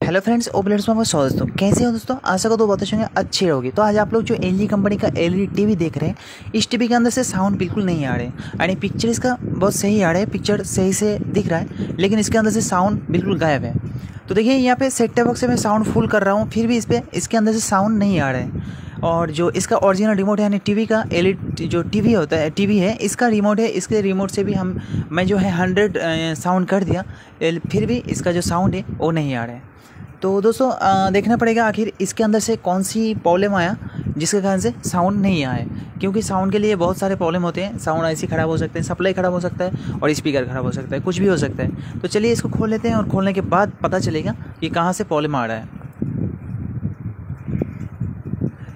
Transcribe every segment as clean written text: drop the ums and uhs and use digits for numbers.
Hello friends, ओपलेट्स में स्वागत दोस्तों। कैसे हो दोस्तों? आशा को तो बहुत अच्छे होंगे, अच्छी होगी। तो आज आप लोग जो एलजी कंपनी का एलईडी टीवी देख रहे हैं, इस टीवी के अंदर से साउंड बिल्कुल नहीं आ रहे यानी पिक्चर इसका बहुत सही आ रहा है, पिक्चर सही से दिख रहा है, लेकिन इसके अंदर से साउंड बिल्कुल गायब है। तो देखिए यहाँ पे सेट टॉप बॉक्स से मैं साउंड फुल कर रहा हूँ, फिर भी इसके अंदर से साउंड नहीं आ रहा है। और जो इसका ओरिजिनल रिमोट है यानी टीवी का एलईडी जो टीवी होता है, टीवी है, इसका रिमोट है, इसके रिमोट से भी मैं जो है 100 साउंड कर दिया, फिर भी इसका जो साउंड है वो नहीं आ रहा है। तो दोस्तों देखना पड़ेगा आखिर इसके अंदर से कौन सी प्रॉब्लम आया जिसके कारण से साउंड नहीं आए, क्योंकि साउंड के लिए बहुत सारे प्रॉब्लम होते हैं। साउंड ऐसी ख़राब हो सकते हैं, सप्लाई ख़राब हो सकता है और स्पीकर ख़राब हो सकता है, कुछ भी हो सकता है। तो चलिए इसको खोल लेते हैं और खोलने के बाद पता चलेगा कि कहाँ से प्रॉब्लम आ रहा है।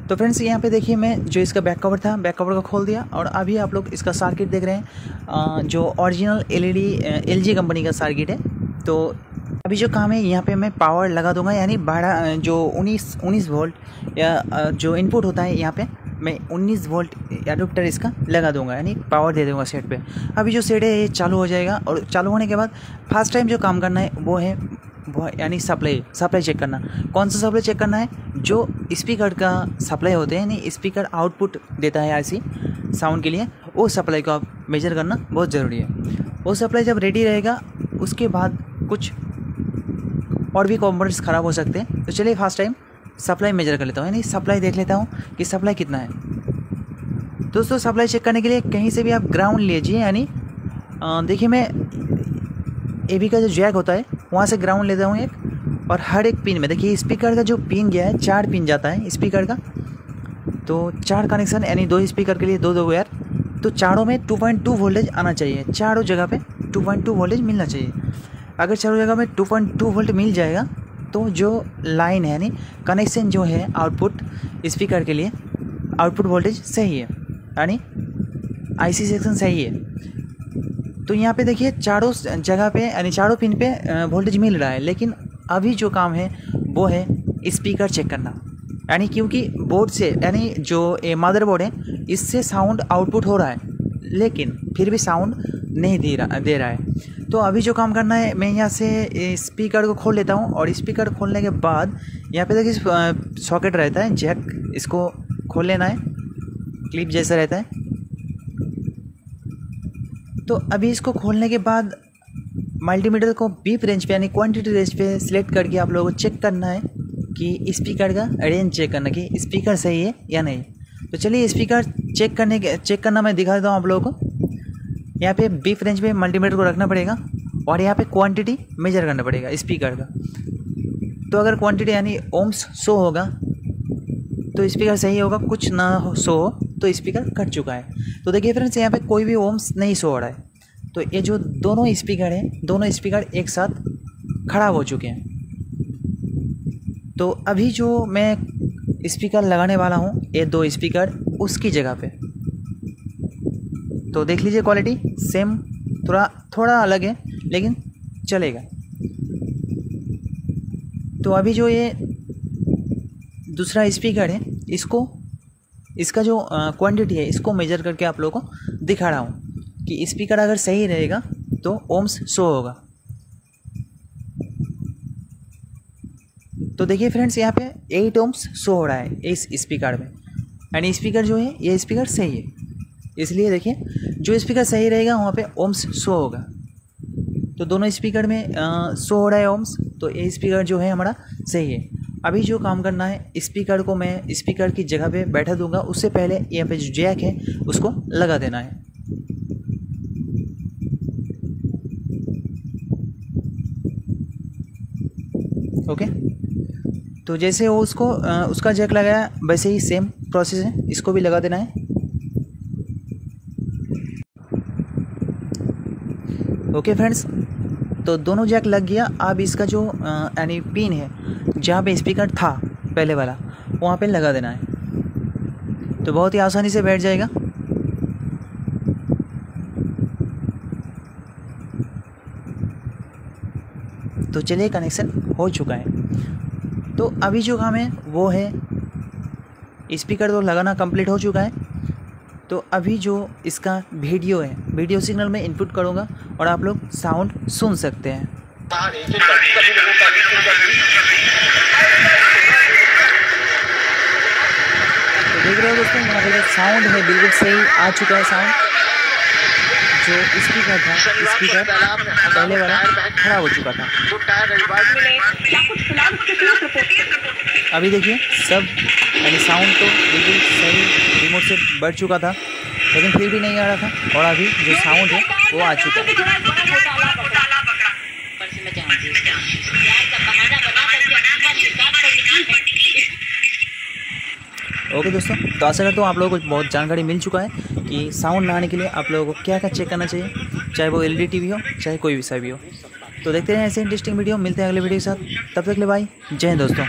तो फ्रेंड्स यहाँ पे देखिए, मैं जो इसका बैक कवर था, बैक कवर को खोल दिया और अभी आप लोग इसका सर्किट देख रहे हैं, जो ओरिजिनल एलजी कंपनी का सर्किट है। तो अभी जो काम है यहाँ पे मैं पावर लगा दूंगा, यानी 12 जो 19 वोल्ट या जो इनपुट होता है यहाँ पे मैं 19 वोल्ट एडाप्टर इसका लगा दूंगा, यानी पावर दे दूंगा सेट पे। अभी जो सेट है ये चालू हो जाएगा और चालू होने के बाद फर्स्ट टाइम जो काम करना है वो यानी सप्लाई चेक करना। कौन सा सप्लाई चेक करना है? जो स्पीकर का सप्लाई होते हैं, यानी स्पीकर आउटपुट देता है ऐसी साउंड के लिए, वो सप्लाई को आप मेजर करना बहुत ज़रूरी है। वो सप्लाई जब रेडी रहेगा उसके बाद कुछ और भी कंपोनेंट्स ख़राब हो सकते हैं। तो चलिए फर्स्ट टाइम सप्लाई मेजर कर लेता हूँ, यानी सप्लाई देख लेता हूँ कि सप्लाई कितना है। दोस्तों सप्लाई चेक करने के लिए कहीं से भी आप ग्राउंड लीजिए, यानी देखिए मैं एबी का जो जैक होता है वहाँ से ग्राउंड लेता हूँ एक, और हर एक पिन में देखिए स्पीकर का जो पिन गया है, 4 पिन जाता है स्पीकर का। तो 4 कनेक्शन, यानी 2 स्पीकर के लिए 2 वायर। तो चारों में 2.2 वोल्टेज आना चाहिए, चारों जगह पे 2.2 वोल्टेज मिलना चाहिए। अगर चारों जगह में 2.2 वोल्ट मिल जाएगा तो जो लाइन है, यानी कनेक्शन जो है आउटपुट स्पीकर के लिए, आउटपुट वोल्टेज सही है, यानी आईसी सेक्शन सही है। तो यहाँ पे देखिए चारों जगह पे, यानी चारों पिन पे वोल्टेज मिल रहा है, लेकिन अभी जो काम है वो है स्पीकर चेक करना, यानी क्योंकि बोर्ड से, यानी जो मदरबोर्ड है इससे साउंड आउटपुट हो रहा है, लेकिन फिर भी साउंड नहीं दे रहा है। तो अभी जो काम करना है, मैं यहाँ से स्पीकर को खोल लेता हूँ और स्पीकर खोलने के बाद यहाँ पे देखिए सॉकेट रहता है जैक, इसको खोल लेना है, क्लिप जैसा रहता है। तो अभी इसको खोलने के बाद मल्टीमीटर को बीप रेंज पे, यानी क्वांटिटी रेंज पे सिलेक्ट करके आप लोगों को चेक करना है कि स्पीकर का रेंज चेक करना कि स्पीकर सही है या नहीं। तो चलिए स्पीकर चेक करना मैं दिखा देता हूँ आप लोगों को। यहाँ पे बीप रेंज पे मल्टीमीटर को रखना पड़ेगा और यहाँ पे क्वांटिटी मेजर करना पड़ेगा स्पीकर का। तो अगर क्वांटिटी यानी ओम्स शो होगा तो स्पीकर सही होगा, कुछ ना शो हो तो स्पीकर कट चुका है। तो देखिए फ्रेंड्स यहाँ पे कोई भी ओम्स नहीं शो हो रहा है। तो ये जो दोनों स्पीकर हैं, दोनों स्पीकर एक साथ खराब हो चुके हैं। तो अभी जो मैं स्पीकर लगाने वाला हूँ, ये 2 स्पीकर उसकी जगह पे, तो देख लीजिए क्वालिटी सेम, थोड़ा अलग है लेकिन चलेगा। तो अभी जो ये दूसरा स्पीकर है, इसका जो क्वांटिटी है इसको मेजर करके आप लोगों को दिखा रहा हूँ कि स्पीकर अगर सही रहेगा तो ओम्स शो होगा। तो देखिए फ्रेंड्स यहाँ पे 8 ओम्स शो हो रहा है इस स्पीकर में, यानी स्पीकर जो है ये स्पीकर सही है। इसलिए देखिए जो स्पीकर सही रहेगा वहाँ पे ओम्स शो होगा। तो दोनों स्पीकर में शो हो रहा है ओम्स, तो ये स्पीकर जो है हमारा सही है। अभी जो काम करना है, स्पीकर को मैं स्पीकर की जगह पे बैठा दूंगा, उससे पहले यहाँ पे जो जैक है उसको लगा देना है। ओके, तो जैसे वो उसका जैक लगाया वैसे ही सेम प्रोसेस है, इसको भी लगा देना है। ओके फ्रेंड्स, तो दोनों जैक लग गया। अब इसका जो यानी पिन है जहाँ पे स्पीकर था पहले वाला, वहाँ पे लगा देना है, तो बहुत ही आसानी से बैठ जाएगा। तो चलिए कनेक्शन हो चुका है। तो अभी जो काम है वो है, स्पीकर तो लगाना कंप्लीट हो चुका है। तो अभी जो इसका वीडियो है, वीडियो सिग्नल में इनपुट करूँगा और आप लोग साउंड सुन सकते हैं। पे जो साउंड है बिल्कुल सही आ चुका है साउंड। जो स्पीकर था, स्पीकर पहले वाला खराब हो चुका था। अभी देखिए सब यानी साउंड तो बिल्कुल सही रिमोट से बढ़ चुका था, लेकिन फिर भी नहीं आ रहा था। और अभी जो साउंड है वो आ चुका है। ओके दोस्तों, तो आशा करता हूँ आप लोगों को बहुत जानकारी मिल चुका है कि साउंड ना आने के लिए आप लोगों को क्या क्या चेक करना चाहिए, चाहे वो एलईडी टीवी हो चाहे कोई भी सा भी हो। तो देखते रहें ऐसे इंटरेस्टिंग वीडियो, मिलते हैं अगले वीडियो के साथ। तब तक के लिए बाय, जय हिंद दोस्तों।